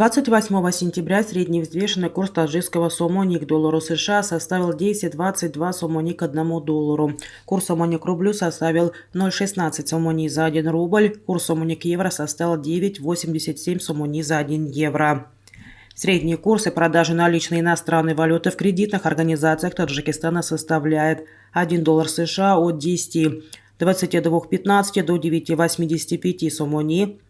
28 сентября средний взвешенный курс таджикского сомони к доллару США составил 10,22 сомони к $1. Курс сомони к рублю составил 0,16 сомони за 1 рубль. Курс сомони к евро составил 9,87 сомони за 1 евро. Средние курсы продажи наличной иностранной валюты в кредитных организациях Таджикистана составляет 1 доллар США от 10,2215 до 9,85 сомони,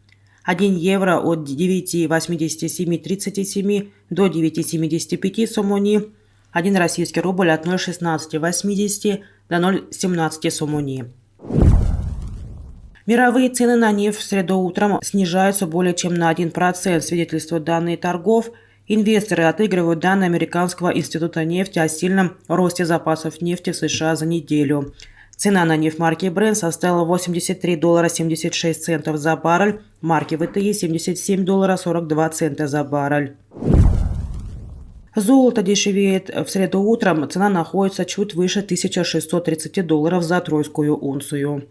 1 евро от 9,8737 до 9,75 сомони, 1 российский рубль от 0,1680 до 0,17 сомони. Мировые цены на нефть в среду утром снижаются более чем на 1%, свидетельствуют данные торгов. Инвесторы отыгрывают данные Американского института нефти о сильном росте запасов нефти в США за неделю. Цена на нефть марки Brent составила $83,76 за баррель, марки VTI $77,42 за баррель. Золото дешевеет в среду утром, цена находится чуть выше $1630 за тройскую унцию.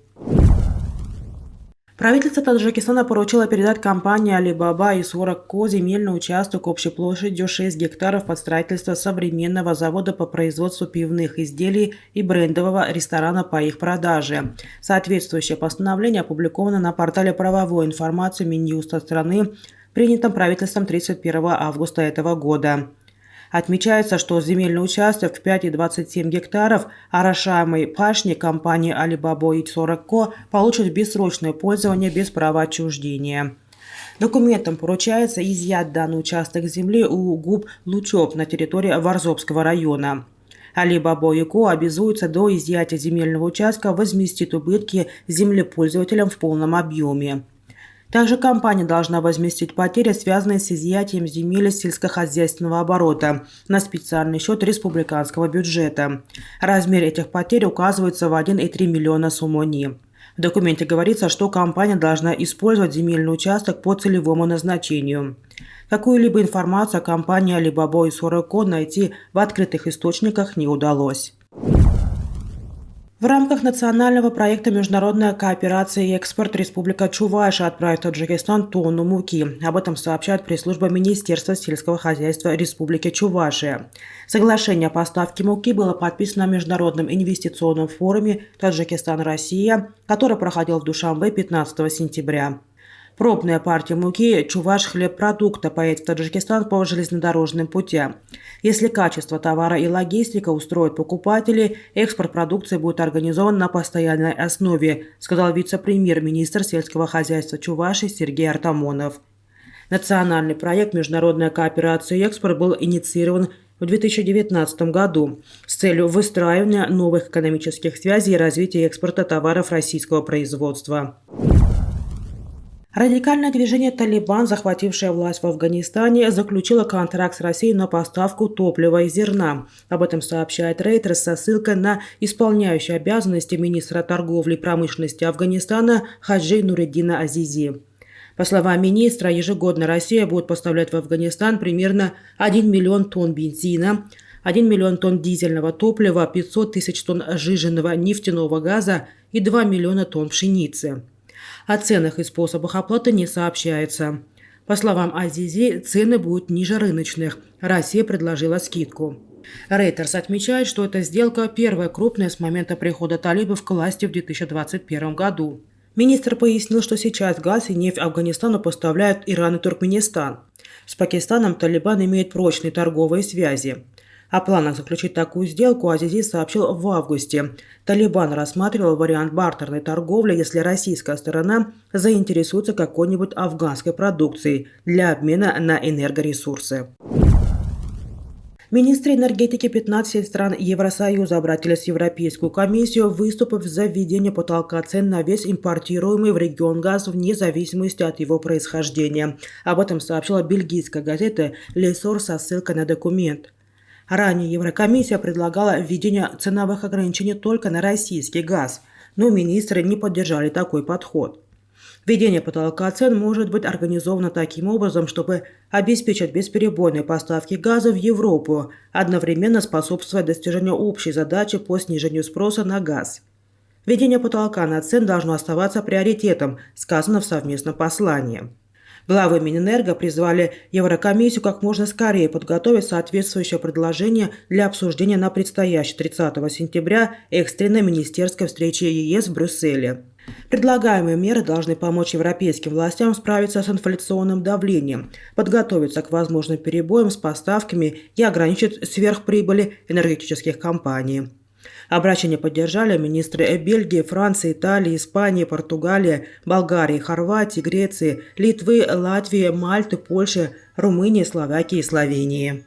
Правительство Таджикистана поручило передать компании Alibaba и 40Co земельный участок общей площадью 6 гектаров под строительство современного завода по производству пивных изделий и брендового ресторана по их продаже. Соответствующее постановление опубликовано на портале правовой информации Минюста страны, принятом правительством 31 августа этого года. Отмечается, что земельный участок в 5,27 гектаров орошаемой пашни компании Alibaba и 40Co получат в бессрочное пользование без права отчуждения. Документом поручается изъять данный участок земли у ГУП «Лучоп» на территории Варзобского района. Alibaba и Co обязуются до изъятия земельного участка возместить убытки землепользователям в полном объеме. Также компания должна возместить потери, связанные с изъятием земель сельскохозяйственного оборота, на специальный счет республиканского бюджета. Размер этих потерь указывается в 1,3 миллиона сомони. В документе говорится, что компания должна использовать земельный участок по целевому назначению. Какую-либо информацию о компании Alibaba и 40Co найти в открытых источниках не удалось. В рамках национального проекта «Международная кооперация и экспорт» Республика Чувашия отправит в Таджикистан тонну муки. Об этом сообщает пресс-служба Министерства сельского хозяйства Республики Чувашия. Соглашение о поставке муки было подписано на Международном инвестиционном форуме «Таджикистан-Россия», который проходил в Душанбе 15 сентября. Пробная партия муки «Чуваш хлебпродукта» поедет в Таджикистан по железнодорожным путям. Если качество товара и логистика устроят покупателей, экспорт продукции будет организован на постоянной основе, сказал вице-премьер-министр сельского хозяйства Чувашии Сергей Артамонов. Национальный проект «Международная кооперация и экспорт» был инициирован в 2019 году с целью выстраивания новых экономических связей и развития экспорта товаров российского производства. Радикальное движение «Талибан», захватившее власть в Афганистане, заключило контракт с Россией на поставку топлива и зерна. Об этом сообщает Reuters со ссылкой на исполняющего обязанности министра торговли и промышленности Афганистана Хаджи Нуреддина Азизи. По словам министра, ежегодно Россия будет поставлять в Афганистан примерно 1 миллион тонн бензина, 1 миллион тонн дизельного топлива, 500 тысяч тонн сжиженного нефтяного газа и 2 миллиона тонн пшеницы. О ценах и способах оплаты не сообщается. По словам Азизи, цены будут ниже рыночных. Россия предложила скидку. Reuters отмечает, что эта сделка первая крупная с момента прихода талибов к власти в 2021 году. Министр пояснил, что сейчас газ и нефть Афганистану поставляют Иран и Туркменистан. С Пакистаном Талибан имеет прочные торговые связи. О планах заключить такую сделку Азизи сообщил в августе. Талибан рассматривал вариант бартерной торговли, если российская сторона заинтересуется какой-нибудь афганской продукцией для обмена на энергоресурсы. Министры энергетики 15 стран Евросоюза обратились в Европейскую комиссию, выступив за введение потолка цен на весь импортируемый в регион газ вне зависимости от его происхождения. Об этом сообщила бельгийская газета «Le Soir» со ссылкой на документ. Ранее Еврокомиссия предлагала введение ценовых ограничений только на российский газ, но министры не поддержали такой подход. Введение потолка цен может быть организовано таким образом, чтобы обеспечить бесперебойные поставки газа в Европу, одновременно способствуя достижению общей задачи по снижению спроса на газ. Введение потолка на цен должно оставаться приоритетом, сказано в совместном послании. Главы Минэнерго призвали Еврокомиссию как можно скорее подготовить соответствующее предложение для обсуждения на предстоящей 30 сентября экстренной министерской встрече ЕС в Брюсселе. Предлагаемые меры должны помочь европейским властям справиться с инфляционным давлением, подготовиться к возможным перебоям с поставками и ограничить сверхприбыли энергетических компаний. Обращение поддержали министры Бельгии, Франции, Италии, Испании, Португалии, Болгарии, Хорватии, Греции, Литвы, Латвии, Мальты, Польши, Румынии, Словакии и Словении.